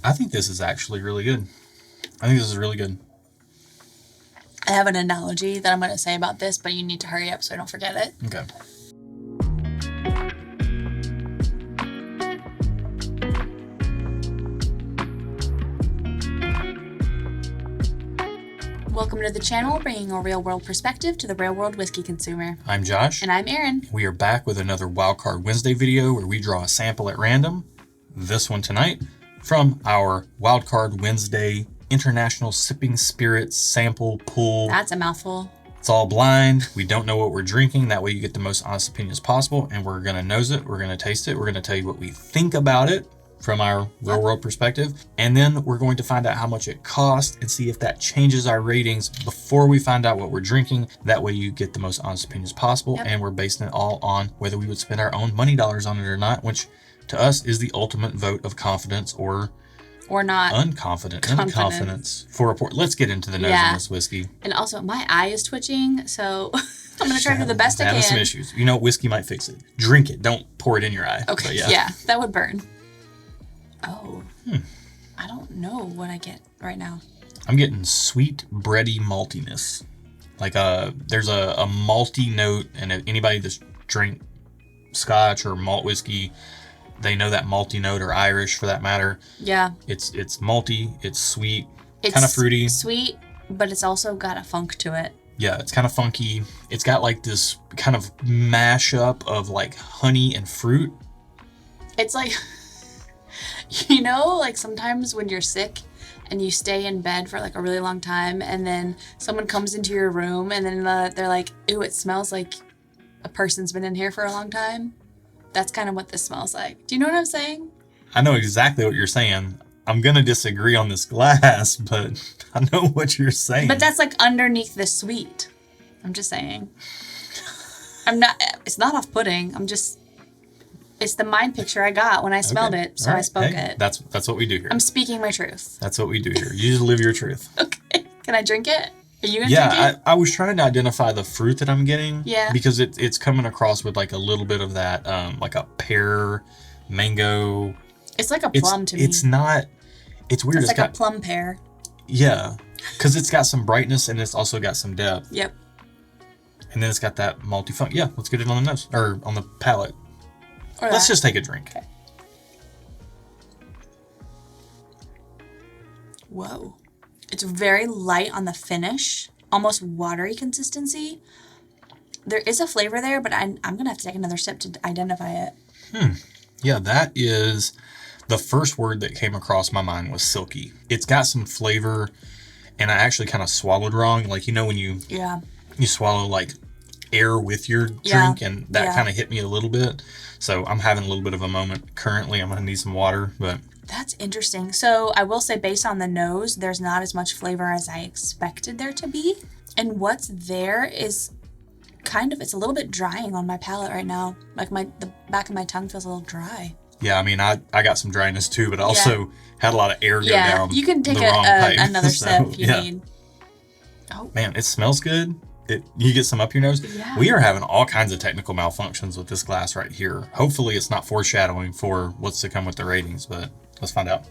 I think this is actually really good. I think this is really good. I have an analogy that I'm going to say about this, but you need to hurry up so I don't forget it. Okay. Welcome to the channel, bringing a real-world perspective to the real-world whiskey consumer. I'm Josh. And I'm Erin. We are back with another Wildcard Wednesday video where we draw a sample at random. This one tonight from our Wildcard Wednesday International Sipping Spirits Sample Pool. That's a mouthful. It's all blind. We don't know what we're drinking. That way you get the most honest opinion as possible. And we're going to nose it. We're going to taste it. We're going to tell you what we think about it from our real world perspective. And then we're going to find out how much it costs and see if that changes our ratings before we find out what we're drinking. That way you get the most honest opinion as possible. Yep. And we're basing it all on whether we would spend our own money dollars on it or not, which to us is the ultimate vote of confidence or not unconfidence for a port. Let's get into the nose of this whiskey. And also, my eye is twitching, so I'm going to try to do the best I can. Having some issues. You know, whiskey might fix it. Drink it. Don't pour it in your eye. Okay, yeah, that would burn. Oh, I don't know what I get right now. I'm getting sweet, bready maltiness. Like there's a malty note, and if anybody that's drank Scotch or malt whiskey, they know that malty note, or Irish for that matter. Yeah. It's malty, it's sweet, kind of fruity. Sweet, but it's also got a funk to it. Yeah, it's kind of funky. It's got like this kind of mashup of like honey and fruit. It's like, you know, like sometimes when you're sick and you stay in bed for like a really long time and then someone comes into your room and then they're like, ooh, it smells like a person's been in here for a long time. That's kind of what this smells like. Do you know what I'm saying? I know exactly what you're saying. I'm going to disagree on this glass, but I know what you're saying. But that's like underneath the sweet. I'm just saying. It's not off-putting. It's the mind picture I got when I smelled it, so I spoke it. That's what we do here. I'm speaking my truth. That's what we do here. You just live your truth. Okay. Can I drink it? Are you going to drink it? Yeah, I was trying to identify the fruit that I'm getting. Yeah. Because it's coming across with like a little bit of that, like a pear, mango. It's like a plum to me. It's not, it's weird. It's like a plum pear. Yeah. Because it's got some brightness and it's also got some depth. Yep. And then it's got that malty funk. Yeah, let's get it on the nose, or on the palate. Let's just take a drink. Okay. Whoa. It's very light on the finish, almost watery consistency. There is a flavor there, but I'm going to have to take another sip to identify it. Yeah, that is the first word that came across my mind was silky. It's got some flavor, and I actually kind of swallowed wrong. Like, you know, when you swallow like air with your drink, and that kind of hit me a little bit. So I'm having a little bit of a moment currently. I'm going to need some water, but... That's interesting. So I will say, based on the nose, there's not as much flavor as I expected there to be. And what's there is it's a little bit drying on my palate right now. Like the back of my tongue feels a little dry. Yeah, I mean, I got some dryness too, but I also had a lot of air go down. You can take another sip if you need. Oh man, it smells good. You get some up your nose. Yeah. We are having all kinds of technical malfunctions with this glass right here. Hopefully it's not foreshadowing for what's to come with the ratings, but let's find out.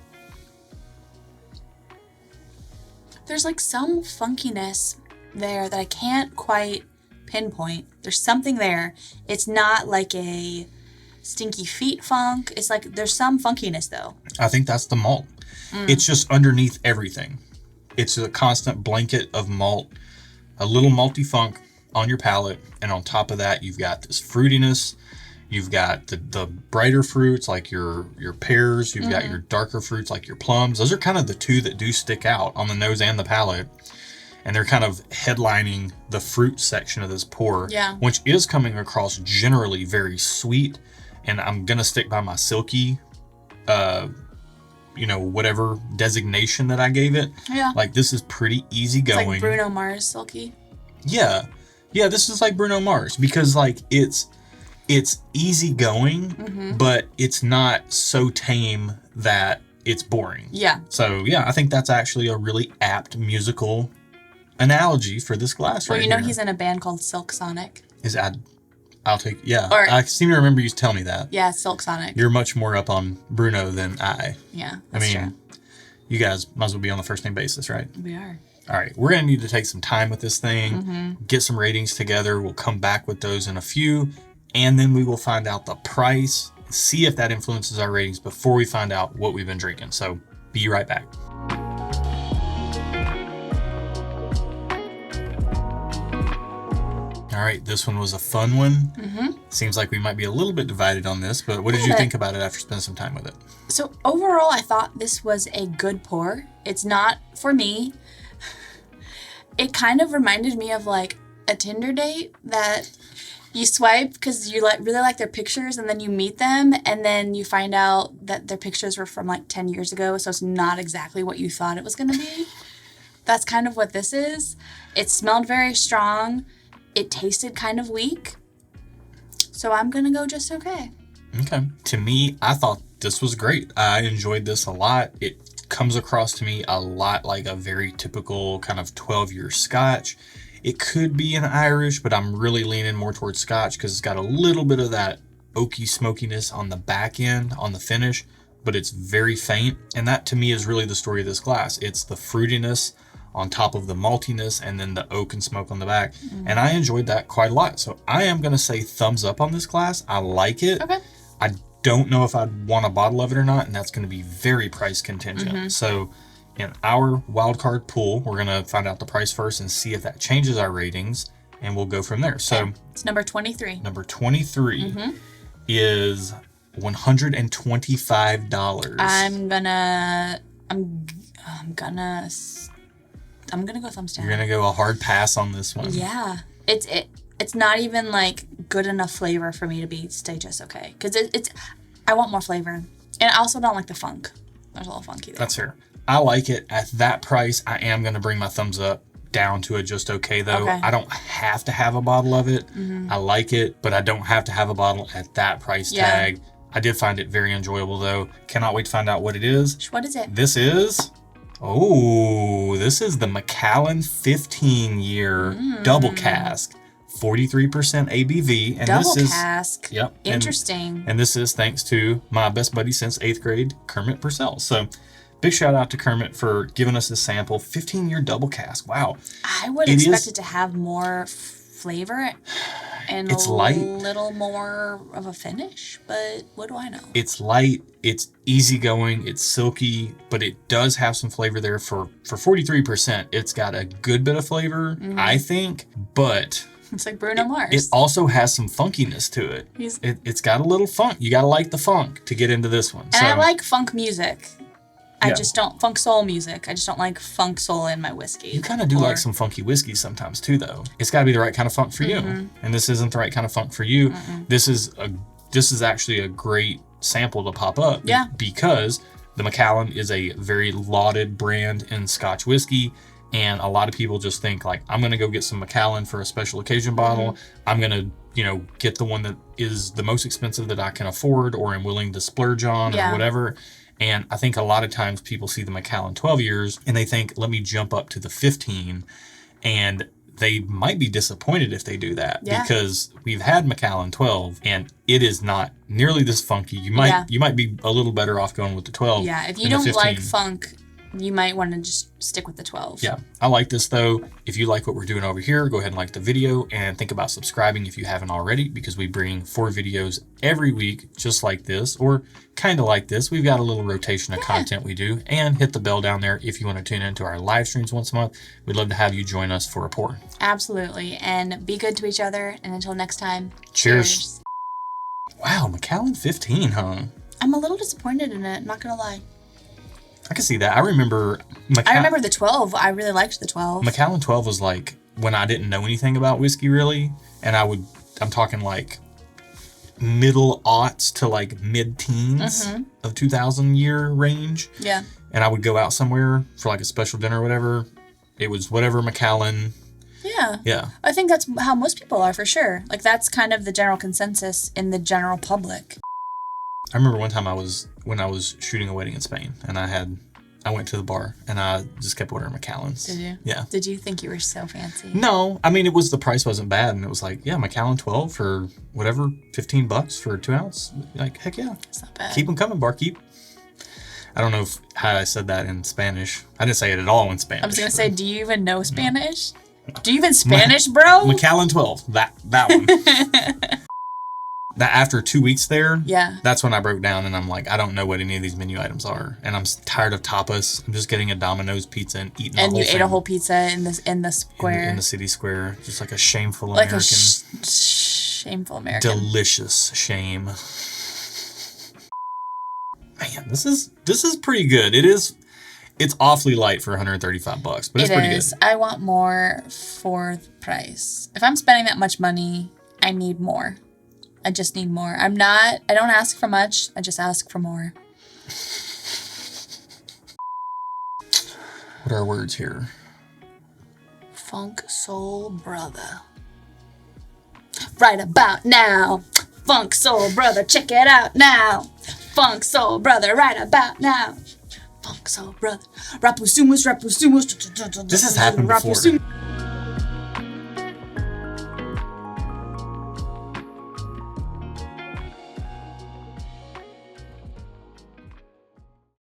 There's like some funkiness there that I can't quite pinpoint. There's something there. It's not like a stinky feet funk. It's like there's some funkiness though. I think that's the malt. It's just underneath everything. It's a constant blanket of malt. A little malty funk on your palate, and on top of that, you've got this fruitiness. You've got the brighter fruits like your pears. You've got your darker fruits like your plums. Those are kind of the two that do stick out on the nose and the palate, and they're kind of headlining the fruit section of this pour, which is coming across generally very sweet. And I'm gonna stick by my silky, whatever designation that I gave it. Yeah. Like, this is pretty easygoing. It's like Bruno Mars silky. Yeah. Yeah, this is like Bruno Mars because, like, it's easygoing, but it's not so tame that it's boring. Yeah. So, yeah, I think that's actually a really apt musical analogy for this glass right here. Well, he's in a band called Silk Sonic. I'll take, I seem to remember you telling me that. Yeah, Silk Sonic. You're much more up on Bruno than I. Yeah, that's true. You guys might as well be on the first name basis, right? We are. All right, we're going to need to take some time with this thing, get some ratings together. We'll come back with those in a few, and then we will find out the price, see if that influences our ratings before we find out what we've been drinking. So be right back. All right, this one was a fun one. Seems like we might be a little bit divided on this, but what did you think about it after spending some time with it? So overall, I thought this was a good pour. It's not for me. It kind of reminded me of like a Tinder date that you swipe because you really like their pictures, and then you meet them, and then you find out that their pictures were from like 10 years ago, so it's not exactly what you thought it was going to be. That's kind of what this is. It smelled very strong. It tasted kind of weak. So I'm going to go just okay. Okay. To me, I thought this was great. I enjoyed this a lot. It comes across to me a lot like a very typical kind of 12-year Scotch. It could be an Irish, but I'm really leaning more towards Scotch because it's got a little bit of that oaky smokiness on the back end, on the finish, but it's very faint. And that to me is really the story of this glass. It's the fruitiness on top of the maltiness and then the oak and smoke on the back. And I enjoyed that quite a lot. So I am going to say thumbs up on this glass. I like it. Okay. I don't know if I'd want a bottle of it or not, and that's going to be very price contingent. So in our Wildcard pool, we're going to find out the price first and see if that changes our ratings, and we'll go from there. So it's number 23. Number 23 is $125. I'm gonna go thumbs down. You're gonna go a hard pass on this one. Yeah, it's not even like good enough flavor for me to stay just okay. Because I want more flavor, and I also don't like the funk. There's a little funky there. That's fair. I like it at that price. I am gonna bring my thumbs up down to a just okay though. Okay. I don't have to have a bottle of it. I like it, but I don't have to have a bottle at that price tag. I did find it very enjoyable though. Cannot wait to find out what it is. What is it? This is the Macallan 15-year double cask, 43% ABV. And double cask. Yep. Interesting. And this is thanks to my best buddy since 8th grade, Kermit Purcell. So big shout out to Kermit for giving us this sample. 15-year double cask. Wow. I would expect it to have more flavor and it's light, little more of a finish, but what do I know? It's light, it's easygoing, it's silky, but it does have some flavor there. For 43%, it's got a good bit of flavor, I think, but it's like Bruno Mars. It also has some funkiness to it. It's got a little funk. You gotta like the funk to get into this one. And I like funk music. I just don't funk soul music. I just don't like funk soul in my whiskey. You kind of do like some funky whiskey sometimes too, though. It's got to be the right kind of funk for you, and this isn't the right kind of funk for you. This is actually a great sample to pop up, because the Macallan is a very lauded brand in Scotch whiskey, and a lot of people just think like, I'm gonna go get some Macallan for a special occasion bottle. I'm gonna get the one that is the most expensive that I can afford or am willing to splurge on or whatever. And I think a lot of times people see the Macallan 12 years and they think, let me jump up to the 15. And they might be disappointed if they do that because we've had Macallan 12 and it is not nearly this funky. You might be a little better off going with the 12. Yeah, if you don't like funk, you might want to just stick with the 12. Yeah, I like this though. If you like what we're doing over here, go ahead and like the video and think about subscribing if you haven't already, because we bring 4 videos every week just like this, or kind of like this. We've got a little rotation of content we do, and hit the bell down there if you want to tune into our live streams once a month. We'd love to have you join us for a pour. Absolutely, and be good to each other, and until next time, cheers. Wow, Macallan 15, huh? I'm a little disappointed in it, not gonna lie. I can see that. I remember the 12. I really liked the 12. Macallan 12 was like when I didn't know anything about whiskey really, and I'm talking like middle aughts to like mid-teens of 2000 year range. Yeah. And I would go out somewhere for like a special dinner or whatever. It was whatever Macallan. Yeah. Yeah. I think that's how most people are, for sure. Like, that's kind of the general consensus in the general public. I remember one time when I was shooting a wedding in Spain, and I went to the bar and I just kept ordering Macallans. Did you? Yeah. Did you think you were so fancy? No, I mean, the price wasn't bad, and it was like, yeah, Macallan 12 for whatever, $15 for a 2 ounce. Like, heck yeah. It's not bad. Keep them coming, barkeep. I don't know how I said that in Spanish. I didn't say it at all in Spanish. I was gonna say, do you even know Spanish? No. Do you even Spanish, bro? Macallan 12. That one. That after 2 weeks there, yeah, that's when I broke down and I'm like, I don't know what any of these menu items are, and I'm tired of tapas. I'm just getting a Domino's pizza and eating. And the whole you ate a whole pizza in the square, in the city square, just like a shameful American, shameful American, delicious shame. Man, this is pretty good. It's awfully light for $135, but it's pretty good. I want more for the price. If I'm spending that much money, I need more. I just need more. I don't ask for much. I just ask for more. What are our words here? Funk Soul Brother. Right about now. Funk Soul Brother, check it out now. Funk Soul Brother, right about now. Funk Soul Brother. Rapusumus. This has happened before.